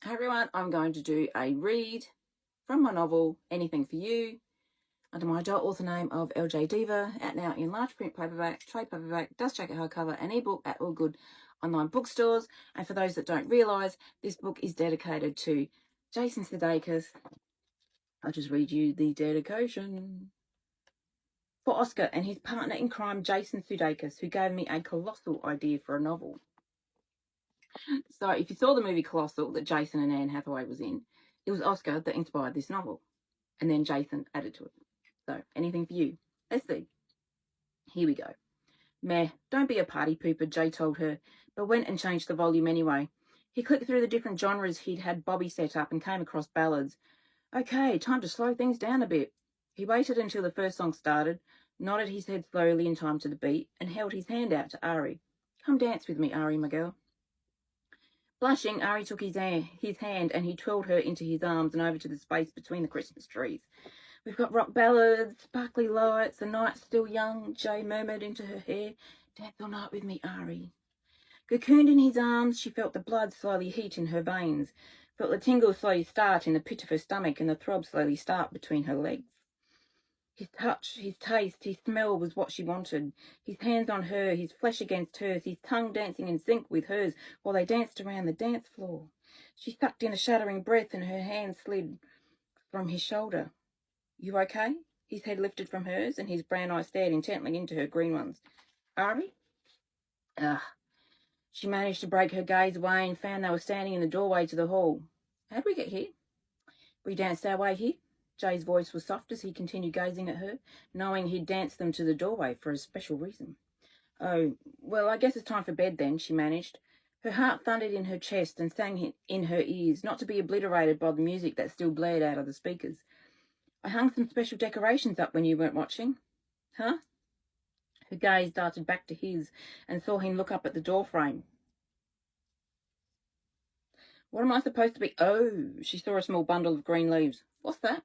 Hi everyone, I'm going to do a read from my novel, Anything for You, under my adult author name of LJ Diva, out now in large print paperback, trade paperback, dust jacket hardcover, and ebook at all good online bookstores. And for those that don't realise, this book is dedicated to Jason Sudeikis. I'll just read you the dedication. For Oscar and his partner in crime, Jason Sudeikis, who gave me a colossal idea for a novel. So if you saw the movie Colossal that Jason and Anne Hathaway was in, it was Oscar that inspired this novel. And then Jason added to it. So, anything for you? Let's see. Here we go. Meh, don't be a party pooper, Jay told her, but went and changed the volume anyway. He clicked through the different genres he'd had Bobby set up and came across ballads. Okay, time to slow things down a bit. He waited until the first song started, nodded his head slowly in time to the beat, and held his hand out to Ari. Come dance with me, Ari, my girl. Blushing, Ari took his hand and he twirled her into his arms and over to the space between the Christmas trees. We've got rock ballads, sparkly lights, the night's still young, Jay murmured into her hair. Dance all night with me, Ari. Cocooned in his arms, she felt the blood slowly heat in her veins, felt the tingle slowly start in the pit of her stomach and the throb slowly start between her legs. His touch, his taste, his smell was what she wanted. His hands on her, his flesh against hers, his tongue dancing in sync with hers while they danced around the dance floor. She sucked in a shuddering breath and her hand slid from his shoulder. You okay? His head lifted from hers and his brown eyes stared intently into her green ones. Ari? She managed to break her gaze away and found they were standing in the doorway to the hall. How'd we get here? We danced our way here. Jay's voice was soft as he continued gazing at her, knowing he'd danced them to the doorway for a special reason. Oh, well, I guess it's time for bed then, she managed. Her heart thundered in her chest and sang in her ears, not to be obliterated by the music that still blared out of the speakers. I hung some special decorations up when you weren't watching. Huh? Her gaze darted back to his and saw him look up at the doorframe. What am I supposed to be? Oh, she saw a small bundle of green leaves. What's that?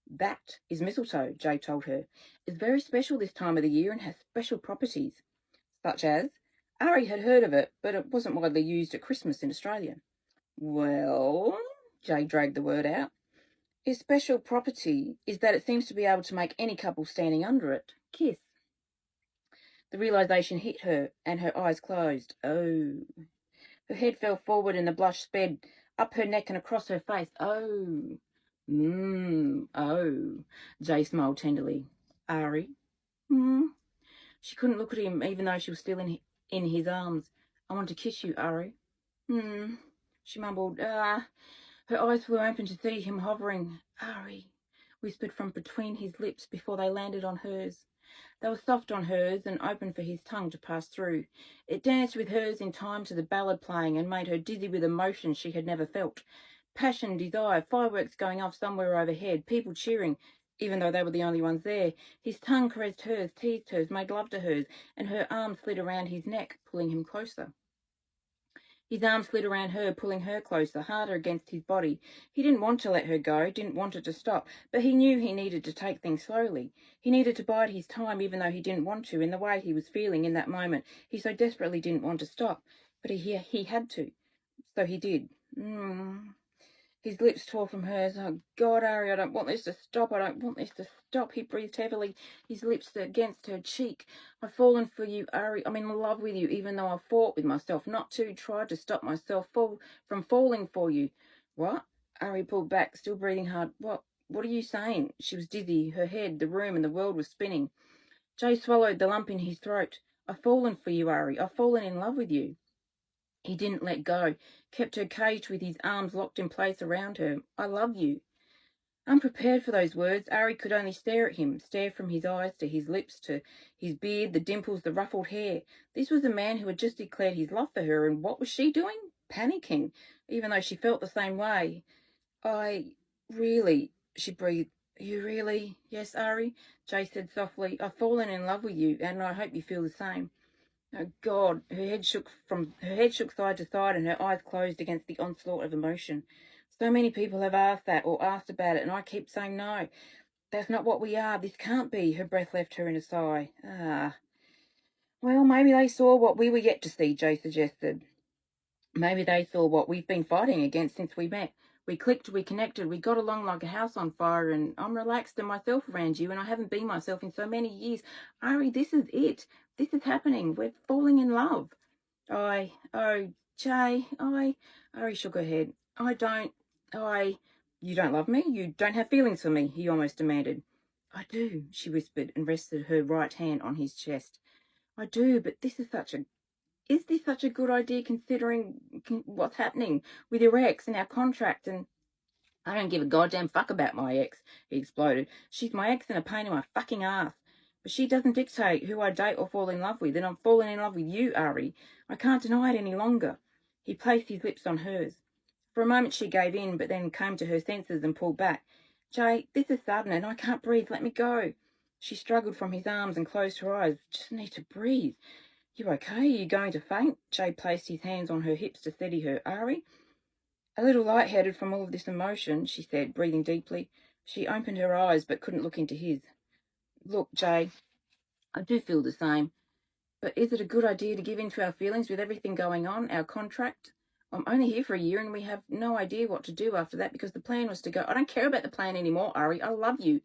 That is mistletoe, Jay told her. It's very special this time of the year and has special properties. Such as? Ari had heard of it, but it wasn't widely used at Christmas in Australia. Well, Jay dragged the word out. Its special property is that it seems to be able to make any couple standing under it kiss. The realization hit her, and her eyes closed. Oh. Her head fell forward and the blush sped up her neck and across her face. Oh. Oh. Jay smiled tenderly. Ari? She couldn't look at him even though she was still in his arms. I want to kiss you, Ari. She mumbled. Her eyes flew open to see him hovering. Ari, whispered from between his lips before they landed on hers. They were soft on hers and open for his tongue to pass through. It danced with hers in time to the ballad playing and made her dizzy with emotion she had never felt. Passion, desire, fireworks going off somewhere overhead, people cheering, even though they were the only ones there. His tongue caressed hers, teased hers, made love to hers, and her arms slid around his neck, pulling him closer. His arms slid around her, pulling her closer, harder against his body. He didn't want to let her go, didn't want it to stop, but he knew he needed to take things slowly. He needed to bide his time even though he didn't want to, in the way he was feeling in that moment. He so desperately didn't want to stop, but he had to. So he did. His lips tore from hers. Oh, God, Ari, I don't want this to stop. I don't want this to stop. He breathed heavily, his lips against her cheek. I've fallen for you, Ari. I'm in love with you, even though I fought with myself not to, tried to stop myself from falling for you. What? Ari pulled back, still breathing hard. What are you saying? She was dizzy. Her head, the room, and the world was spinning. Jay swallowed the lump in his throat. I've fallen for you, Ari. I've fallen in love with you. He didn't let go, kept her caged with his arms locked in place around her. I love you. Unprepared for those words, Ari could only stare at him, stare from his eyes to his lips, to his beard, the dimples, the ruffled hair. This was a man who had just declared his love for her, and what was she doing? Panicking, even though she felt the same way. She breathed. You really? Yes, Ari, Jay said softly. I've fallen in love with you, and I hope you feel the same. Oh, God, her head shook side to side and her eyes closed against the onslaught of emotion. So many people have asked that or asked about it, and I keep saying no. That's not what we are. This can't be. Her breath left her in a sigh. Well, maybe they saw what we were yet to see, Jay suggested. Maybe they saw what we've been fighting against since we met. We clicked, we connected, we got along like a house on fire, and I'm relaxed in myself around you, and I haven't been myself in so many years. Ari, this is it. This is happening. We're falling in love. Oh, Jay, Ari shook her head. You don't love me? You don't have feelings for me? He almost demanded. I do, she whispered and rested her right hand on his chest. I do, but is this such a good idea considering what's happening with your ex and our contract? And I don't give a goddamn fuck about my ex, he exploded. She's my ex and a pain in my fucking ass. But she doesn't dictate who I date or fall in love with, and I'm falling in love with you, Ari. I can't deny it any longer. He placed his lips on hers. For a moment she gave in, but then came to her senses and pulled back. Jay, this is sudden and I can't breathe. Let me go. She struggled from his arms and closed her eyes. Just need to breathe. You okay? Are you going to faint? Jay placed his hands on her hips to steady her. Ari? A little lightheaded from all of this emotion, she said, breathing deeply. She opened her eyes but couldn't look into his. Look, Jay, I do feel the same. But is it a good idea to give in to our feelings with everything going on, our contract? I'm only here for a year and we have no idea what to do after that because the plan was to go. I don't care about the plan anymore, Ari. I love you.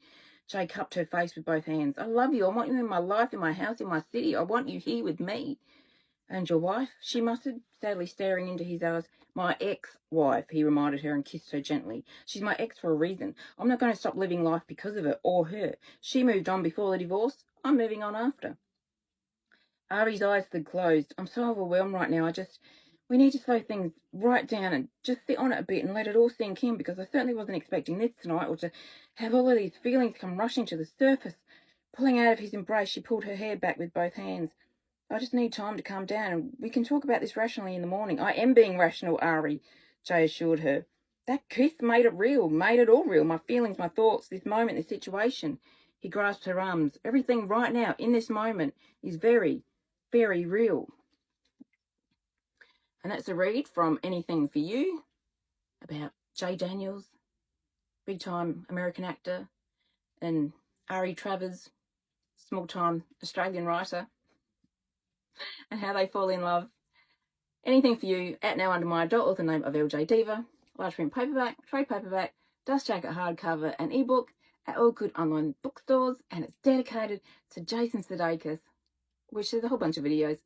Jay cupped her face with both hands. I love you. I want you in my life, in my house, in my city. I want you here with me. And your wife? She muttered, sadly staring into his eyes. My ex-wife, he reminded her and kissed her gently. She's my ex for a reason. I'm not going to stop living life because of it or her. She moved on before the divorce. I'm moving on after. Ari's eyes stood closed. I'm so overwhelmed right now. We need to slow things right down and just sit on it a bit and let it all sink in because I certainly wasn't expecting this tonight or to have all of these feelings come rushing to the surface. Pulling out of his embrace, she pulled her hair back with both hands. I just need time to calm down and we can talk about this rationally in the morning. I am being rational, Ari, Jay assured her. That kiss made it real, made it all real. My feelings, my thoughts, this moment, this situation. He grasped her arms. Everything right now, in this moment, is very, very real. And that's a read from Anything for You about Jay Daniels, big-time American actor, and Ari Travers, small-time Australian writer, and how they fall in love. Anything for You, out now under my adult author name of LJ Diva, large print paperback, trade paperback, dust jacket hardcover, and ebook at all good online bookstores, and it's dedicated to Jason Sudeikis, which there's a whole bunch of videos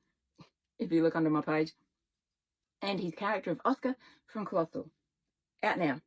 if you look under my page, and his character of Oscar from Colossal. Out now.